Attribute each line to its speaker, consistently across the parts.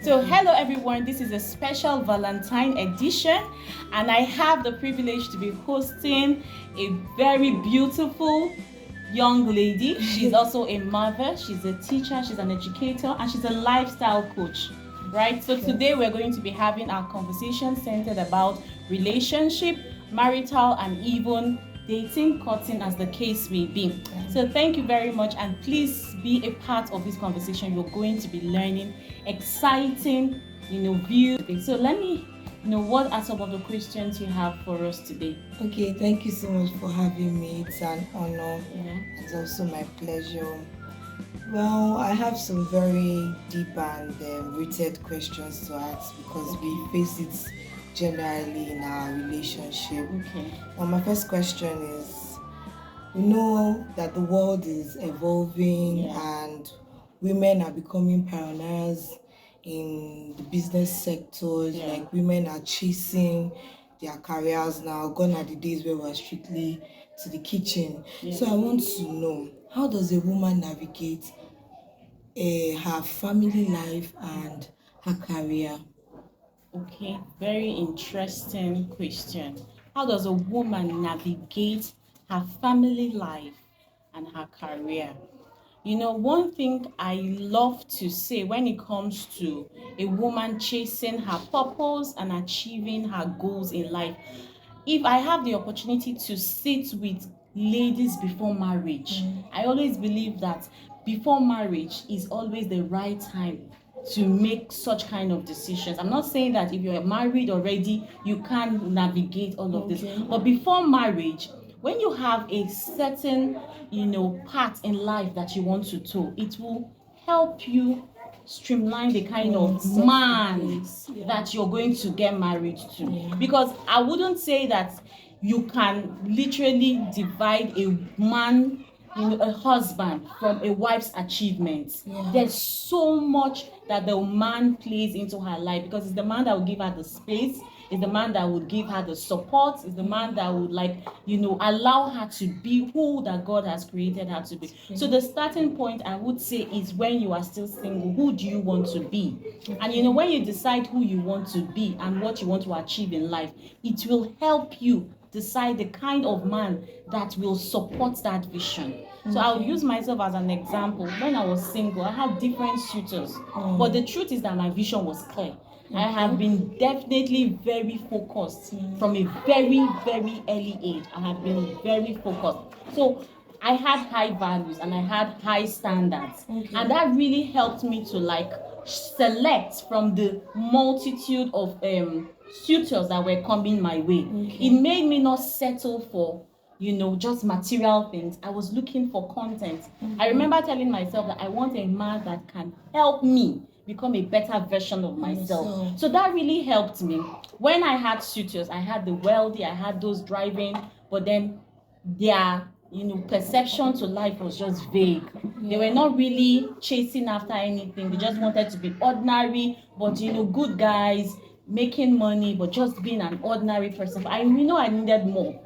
Speaker 1: So hello everyone, this is a special Valentine edition and I have the privilege to be hosting a very beautiful young lady. She's also a mother, she's a teacher, she's an educator, and she's a lifestyle coach. Right? So today we're going to be having our conversation centered about relationship, marital, and even dating, courting, as the case may be. So thank you very much, and please be a part of this conversation. You're going to be learning exciting, views. So let me know, what are some of the questions you have for us today?
Speaker 2: Okay, thank you so much for having me. It's an honor.
Speaker 1: Yeah.
Speaker 2: It's also my pleasure. Well, I have some very deep and rooted questions to ask because we face it generally in our relationship.
Speaker 1: Okay.
Speaker 2: Well, my first question is, we know that the world is evolving and women are becoming pioneers in the business sectors. Like women are chasing their careers now. Gone are the days where we're strictly to the kitchen. So I want to know, how does a woman navigate her family life and her career?
Speaker 1: Okay, very interesting question. How does a woman navigate her family life and her career? One thing I love to say when it comes to a woman chasing her purpose and achieving her goals in life, if I have the opportunity to sit with ladies before marriage, I always believe that before marriage is always the right time to make such kind of decisions. I'm not saying that if you're married already, you can't navigate all of this. But before marriage, when you have a certain, part in life that you want to do, it will help you streamline the kind of man that you're going to get married to. Because I wouldn't say that you can literally divide a man, a husband, from a wife's achievements. There's so much that the man plays into her life, because it's the man that will give her the space, it's the man that would give her the support, it's the man that would allow her to be who that God has created her to be. So the starting point, I would say, is when you are still single, who do you want to be? And when you decide who you want to be and what you want to achieve in life, it will help you decide the kind of man that will support that vision. So I'll use myself as an example. When I was single, I had different suitors, but the truth is that my vision was clear. I have been definitely very focused from a very, very early age. I have been very focused. So I had high values and I had high standards. And that really helped me to select from the multitude of suitors that were coming my way. It made me not settle for just material things. I was looking for content. I remember telling myself that I want a man that can help me become a better version of myself. So that really helped me. When I had suitors, I had the wealthy, I had those driving, but then their perception to life was just vague. They were not really chasing after anything. They just wanted to be ordinary, but good guys, making money, but just being an ordinary person. I needed more.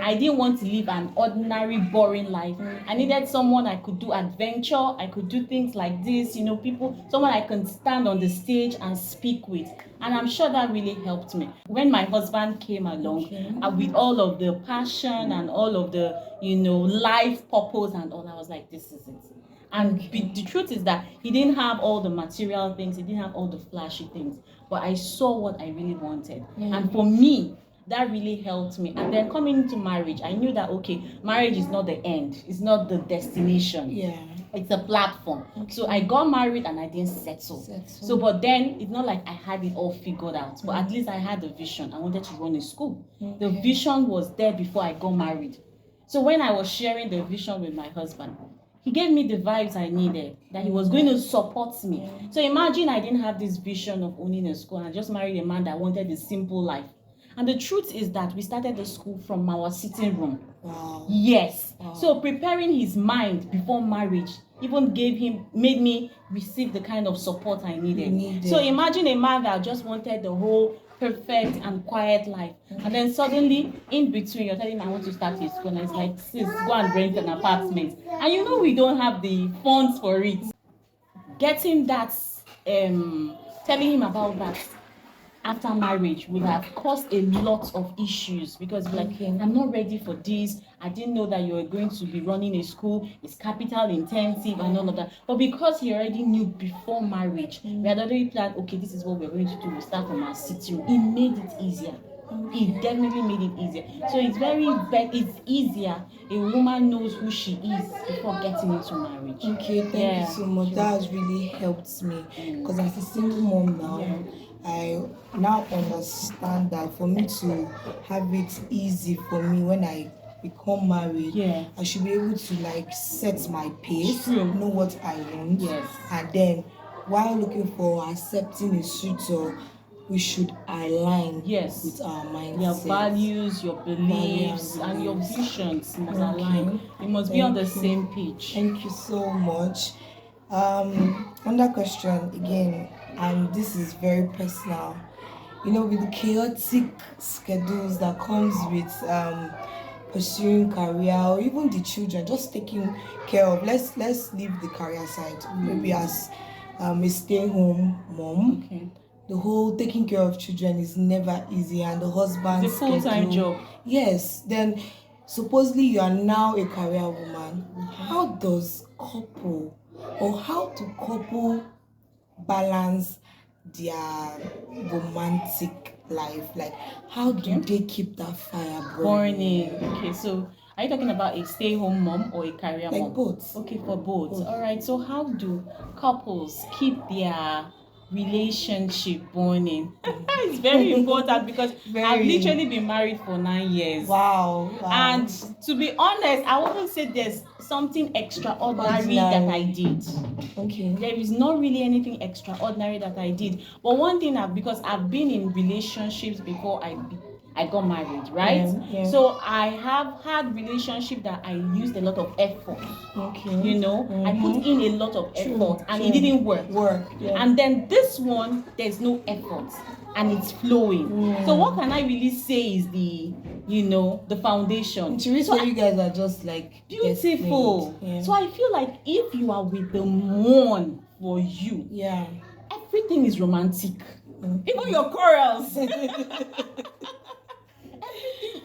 Speaker 1: I didn't want to live an ordinary, boring life. I needed someone I could do adventure, I could do things like this, someone I can stand on the stage and speak with. And I'm sure that really helped me. When my husband came along, with all of the passion and all of the, life purpose and all, I was like, this is it. And the truth is that he didn't have all the material things, he didn't have all the flashy things, but I saw what I really wanted. And for me, that really helped me. And then coming into marriage, I knew that, okay, marriage is not the end. It's not the destination. It's a platform. So I got married and I didn't settle. So, but then it's not like I had it all figured out. But at least I had a vision. I wanted to run a school. The vision was there before I got married. So when I was sharing the vision with my husband, he gave me the vibes I needed, that he was going to support me. So imagine I didn't have this vision of owning a school and I just married a man that wanted a simple life. And the truth is that we started the school from our sitting room. Yes. So preparing his mind before marriage even made me receive the kind of support I needed. So imagine a man that just wanted the whole perfect and quiet life. And then suddenly, in between, you're telling him, I want to start his school. And it's like, sis, go and rent an apartment. And we don't have the funds for it. Getting that telling him about that after marriage would have caused a lot of issues, because like, I'm not ready for this. I didn't know that you were going to be running a school. It's capital intensive and all of that. But because he already knew before marriage, we had already planned, okay, this is what we're going to do. We start from our sitting room. It made it easier. It definitely made it easier. So it's easier. A woman knows who she is before getting into marriage.
Speaker 2: Okay, thank you so much. That has really helped me, because as a single mom now, I now understand that for me to have it easy for me when I become married, I should be able to like set my pace, know what I want, and then while looking for accepting a suitor, we should align with our mindset.
Speaker 1: Your values, your beliefs, and your visions must align. You must be on the same page.
Speaker 2: Thank you so much. Another question again, and this is very personal. You know, with the chaotic schedules that comes with pursuing career, or even the children, just taking care of. Let's leave the career side. Maybe as a stay-home mom.
Speaker 1: Okay.
Speaker 2: The whole taking care of children is never easy, and the husband's
Speaker 1: it's a full-time job.
Speaker 2: Yes. Then supposedly you are now a career woman. How does couple, or how do couple balance their romantic life? Like, how do they keep that fire burning?
Speaker 1: Okay, so are you talking about a stay-home mom or a career mom?
Speaker 2: Like both.
Speaker 1: Okay, for both. All right, so how do couples keep their relationship burning? It's very important, because I've literally been married for 9 years.
Speaker 2: Wow.
Speaker 1: And to be honest, I wouldn't say there's something extraordinary that I did.
Speaker 2: Okay.
Speaker 1: There is not really anything extraordinary that I did. But one thing, because I've been in relationships before I got married, right? So I have had relationships that I used a lot of effort.
Speaker 2: Okay.
Speaker 1: You know, I put in a lot of effort, and it didn't work. And then this one, there's no effort, and it's flowing. So what can I really say is the foundation?
Speaker 2: So you guys are just like
Speaker 1: beautiful. So I feel like if you are with the one for you, everything is romantic. Even your quarrels.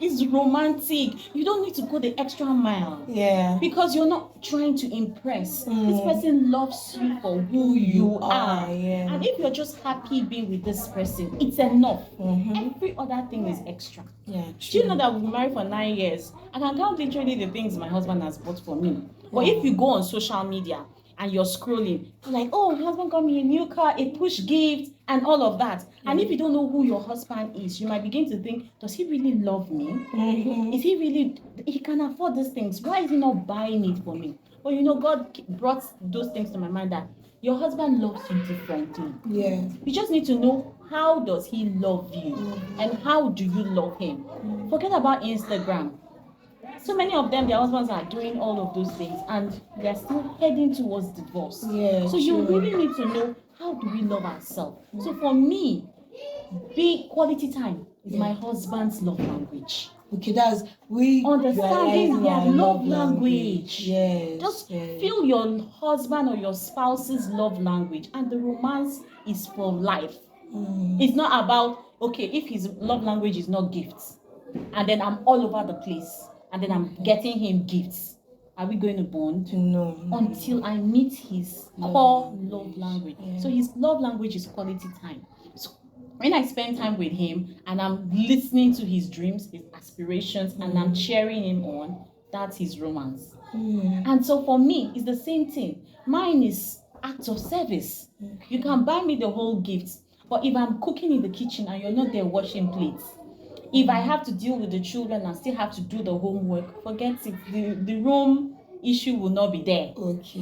Speaker 1: Is romantic. You don't need to go the extra mile. Because you're not trying to impress. This person loves you for who you are. And if you're just happy being with this person, it's enough. Every other thing is extra. Do you know that we've been married for 9 years? I can count literally the things my husband has bought for me. But if you go on social media and you're scrolling, you're like, oh, my husband got me a new car, a push gift, and all of that. And if you don't know who your husband is, you might begin to think, does he really love me? Is he really, he can afford these things. Why is he not buying it for me? But God brought those things to my mind, that your husband loves you differently. You just need to know, how does he love you? And how do you love him? Forget about Instagram. So many of them, their husbands are doing all of those things, and they're still heading towards divorce. So you really need to know, how do we love ourselves? So for me, big quality time is my husband's love language.
Speaker 2: Okay, that's we
Speaker 1: understanding their love language. Just feel your husband or your spouse's love language, and the romance is for life. It's not about, okay, if his love language is not gifts, and then I'm all over the place, and then I'm getting him gifts. Are we going to bond?
Speaker 2: No.
Speaker 1: Until I meet his core love language. So his love language is quality time. So when I spend time with him and I'm listening to his dreams, his aspirations, and I'm cheering him on, that's his romance. And so for me, it's the same thing. Mine is acts of service. You can buy me the whole gift, but if I'm cooking in the kitchen and you're not there washing plates, if I have to deal with the children and still have to do the homework, forget it. The room issue will not be there.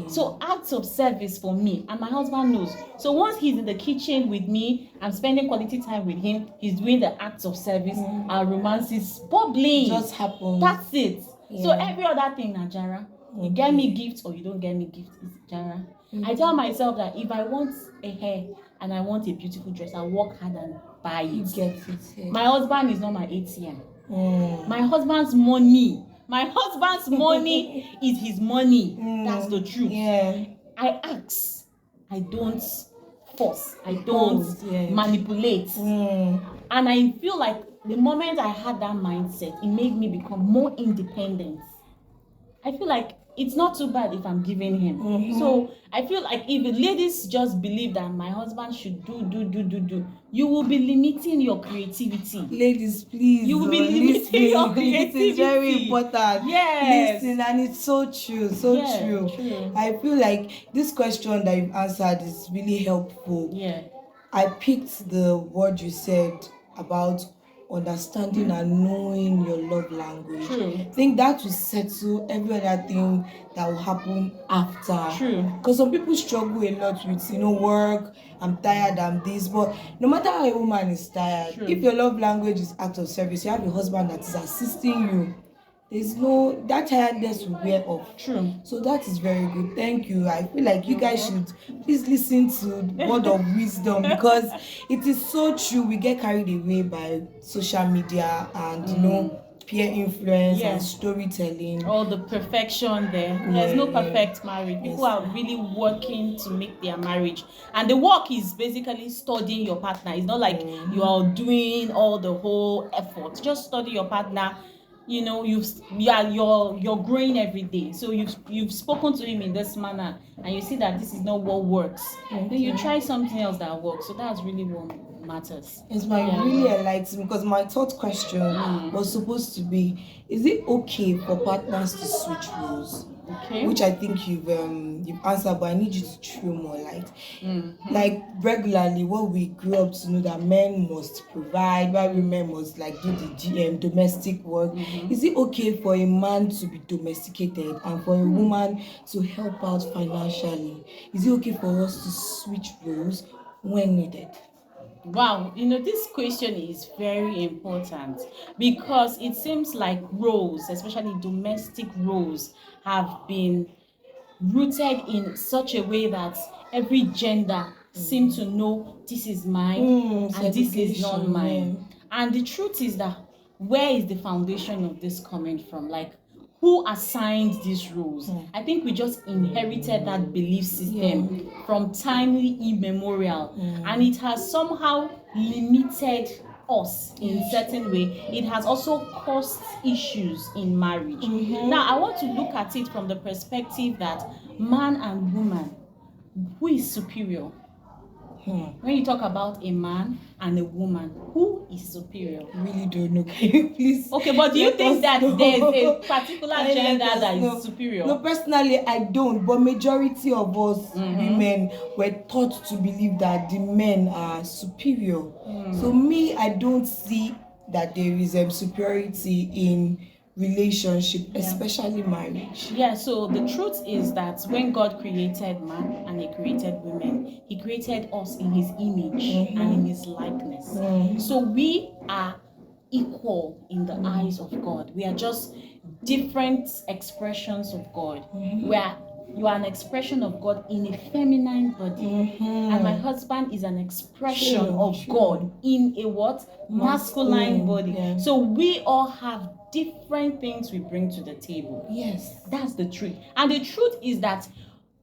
Speaker 1: So acts of service for me, and my husband knows. So once he's in the kitchen with me, I'm spending quality time with him, he's doing the acts of service, our romance is bubbling.
Speaker 2: Just happens.
Speaker 1: That's it. So every other thing, Najara, you get me gifts or you don't get me gifts, it's Jara. I tell myself that if I want a hair and I want a beautiful dress, I'll work hard and buy it.
Speaker 2: You get it.
Speaker 1: My husband is not my ATM. My husband's money is his money. That's the truth. I ask. I don't force. I don't manipulate. And I feel like the moment I had that mindset, it made me become more independent. I feel like it's not too bad if I'm giving him. So I feel like if the ladies just believe that my husband should do, you will be limiting your creativity.
Speaker 2: Ladies, please,
Speaker 1: you will be limiting your creativity.
Speaker 2: It is very important.
Speaker 1: Yes.
Speaker 2: Listen, and it's so true, true. I feel like this question that you've answered is really helpful.
Speaker 1: Yeah.
Speaker 2: I picked the word you said about understanding and knowing your love language.
Speaker 1: True.
Speaker 2: I think that will settle every other thing that will happen after.
Speaker 1: True.
Speaker 2: Because some people struggle a lot with, work, I'm tired, I'm this. But no matter how a woman is tired,
Speaker 1: True.
Speaker 2: if your love language is act of service, you have a husband that is assisting you, there's no, that tiredness will wear off.
Speaker 1: True.
Speaker 2: So that is very good. Thank you. I feel like you guys should please listen to word of wisdom, because it is so true. We get carried away by social media and peer influence and storytelling.
Speaker 1: All the perfection there. There's no perfect marriage. People are really working to make their marriage, and the work is basically studying your partner. It's not like you are doing all the whole effort. Just study your partner. You're growing every day. So you've spoken to him in this manner, and you see that this is not what works. Then you try something else that works. So that's really what matters.
Speaker 2: It's really enlightening, because my third question was supposed to be: is it okay for partners to switch roles? Okay. Which I think you've answered, but I need you to throw more light. Like regularly, what we grew up to know that men must provide, while women must do the domestic work. Is it okay for a man to be domesticated and for a woman to help out financially? Is it okay for us to switch roles when needed?
Speaker 1: Wow, this question is very important, because it seems like roles, especially domestic roles, have been rooted in such a way that every gender seems to know this is mine and this is not mine. And the truth is that, where is the foundation of this coming from? Like, who assigned these rules? I think we just inherited that belief system from timely immemorial, and it has somehow limited us in a certain way. It has also caused issues in marriage. Now, I want to look at it from the perspective that man and woman, who is superior? When you talk about a man and a woman, who is superior?
Speaker 2: I really don't know. Can you please?
Speaker 1: Okay, but do you think that there's a particular gender that is superior?
Speaker 2: No, personally, I don't. But majority of us women were taught to believe that the men are superior. So me, I don't see that there is superiority in relationship, especially marriage.
Speaker 1: So the truth is that when God created man and he created women, he created us in his image and in his likeness. So we are equal in the eyes of God. We are just different expressions of God. You are an expression of God in a feminine body, and my husband is an expression of God in a what? Masculine body. So we all have different things we bring to the table.
Speaker 2: Yes,
Speaker 1: that's the truth. And the truth is that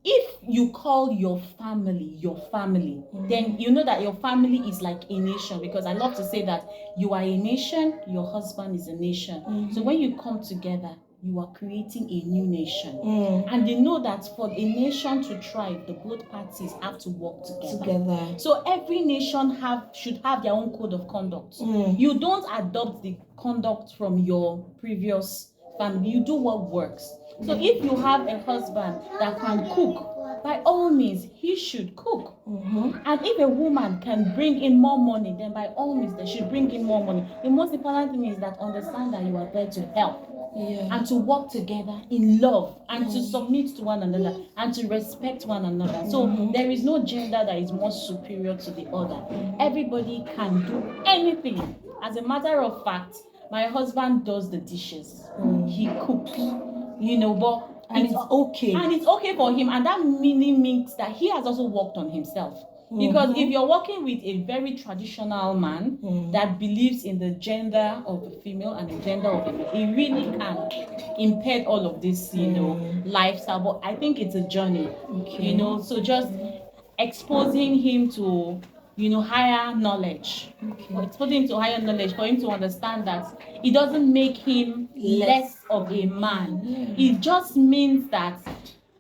Speaker 1: if you call your family, then you know that your family is like a nation, because I love to say that you are a nation, your husband is a nation. So when you come together, you are creating a new nation. And they know that for a nation to thrive, the both parties have to work together. So every nation should have their own code of conduct. You don't adopt the conduct from your previous family. You do what works. So if you have a husband that can cook, by all means, he should cook. And if a woman can bring in more money, then by all means, they should bring in more money. The most important thing is that understand that you are there to help. And to work together in love, and to submit to one another, and to respect one another. So there is no gender that is more superior to the other. Everybody can do anything. As a matter of fact, my husband does the dishes. He cooks, but
Speaker 2: and it's okay.
Speaker 1: And it's okay for him, and that means that he has also worked on himself. Because if you're working with a very traditional man that believes in the gender of the female and the gender of the male, he really can impede all of this, lifestyle. But I think it's a journey, so just exposing him to, higher knowledge.
Speaker 2: Okay.
Speaker 1: Exposing him to higher knowledge for him to understand that it doesn't make him less of a man.
Speaker 2: Yeah.
Speaker 1: It just means that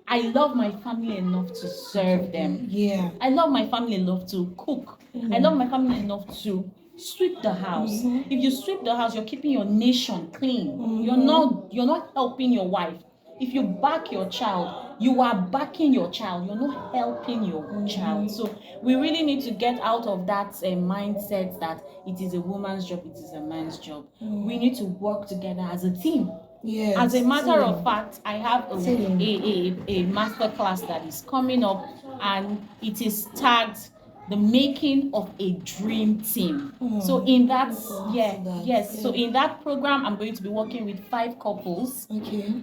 Speaker 1: I love my family enough to serve them.
Speaker 2: Yeah.
Speaker 1: I love my family enough to cook. I love my family enough to sweep the house. If you sweep the house, you're keeping your nation clean. You're not helping your wife. If you back your child, you are backing your child. You're not helping your child. So we really need to get out of that mindset that it is a woman's job, it is a man's job. We need to work together as a team.
Speaker 2: Yes,
Speaker 1: as a matter of fact, I have a master class that is coming up, and it is tagged the making of a dream team. So in that, so in that program, I'm going to be working with 5 couples.
Speaker 2: Okay.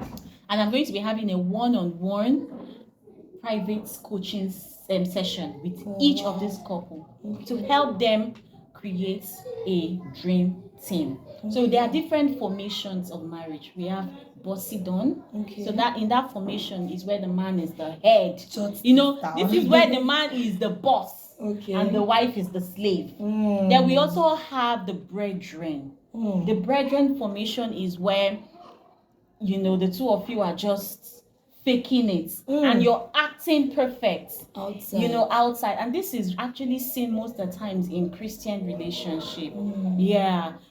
Speaker 1: And I'm going to be having a one-on-one private coaching session with each of these couple to help them create a dream team. So there are different formations of marriage. We have bossy done. So that in that formation is where the man is the head. This is where the man is the boss and the wife is the slave. Then we also have the brethren. The brethren formation is where the two of you are just faking it and you're acting perfect outside, and this is actually seen most of the times in Christian relationship.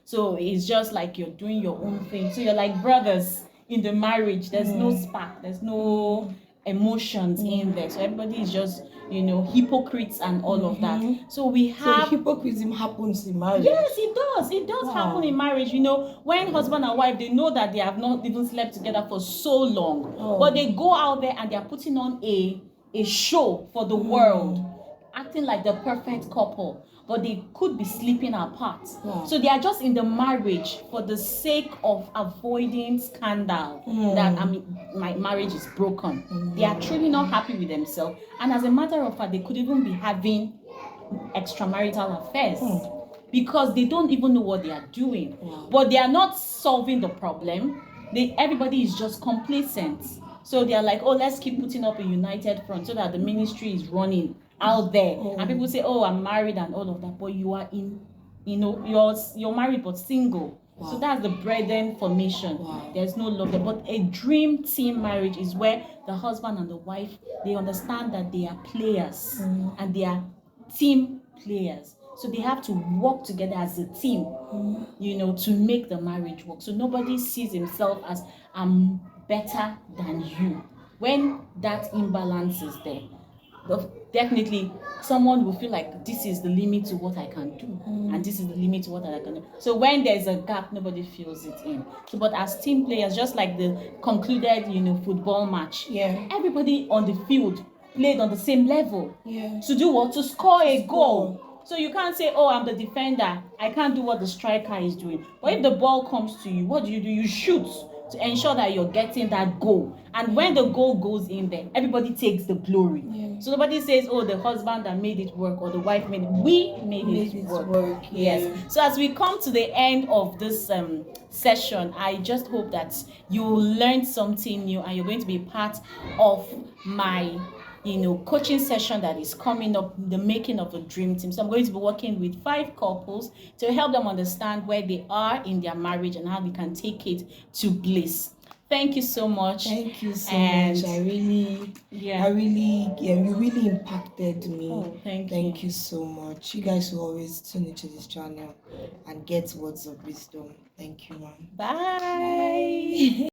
Speaker 1: So it's just like you're doing your own thing, so you're like brothers in the marriage. There's no spark, there's no emotions in there, so everybody is just hypocrites and all of that. So we have
Speaker 2: hypocrisy happens in marriage.
Speaker 1: Yes, it does happen in marriage. When husband and wife, they know that they have not even slept together for so long, but they go out there and they are putting on a show for the world, acting like the perfect couple, but they could be sleeping apart. So they are just in the marriage for the sake of avoiding scandal, that my marriage is broken. They are truly not happy with themselves, and as a matter of fact, they could even be having extramarital affairs because they don't even know what they are doing. But they are not solving the problem. Everybody is just complacent. So they are like, oh, let's keep putting up a united front so that the ministry is running out there. And people say, oh, I'm married and all of that. But you are you're married but single. So that's the brethren formation. There's no love there. But a dream team marriage is where the husband and the wife, they understand that they are players and they are team players. So they have to work together as a team, to make the marriage work. So nobody sees himself as I'm better than you. When that imbalance is there, definitely someone will feel like this is the limit to what I can do, and this is the limit to what I can do. So when there's a gap, nobody fills it in. So, but as team players, just like the concluded, football match, everybody on the field played on the same level. To do what? To score a goal. So you can't say, oh, I'm the defender, I can't do what the striker is doing. But if the ball comes to you, what do? You shoot to ensure that you're getting that goal. And when the goal goes in there, everybody takes the glory. So nobody says, oh, the husband that made it work or the wife made it. We made it work. Yes. So as we come to the end of this session, I just hope that you learned something new and you're going to be part of my coaching session that is coming up, the making of a dream team. So I'm going to be working with 5 couples to help them understand where they are in their marriage and how they can take it to bliss. Thank you so much.
Speaker 2: Thank you so much. You really impacted me.
Speaker 1: Oh,
Speaker 2: thank you so much. You guys will always tune into this channel and get words of wisdom. Thank you, ma'am.
Speaker 1: Bye.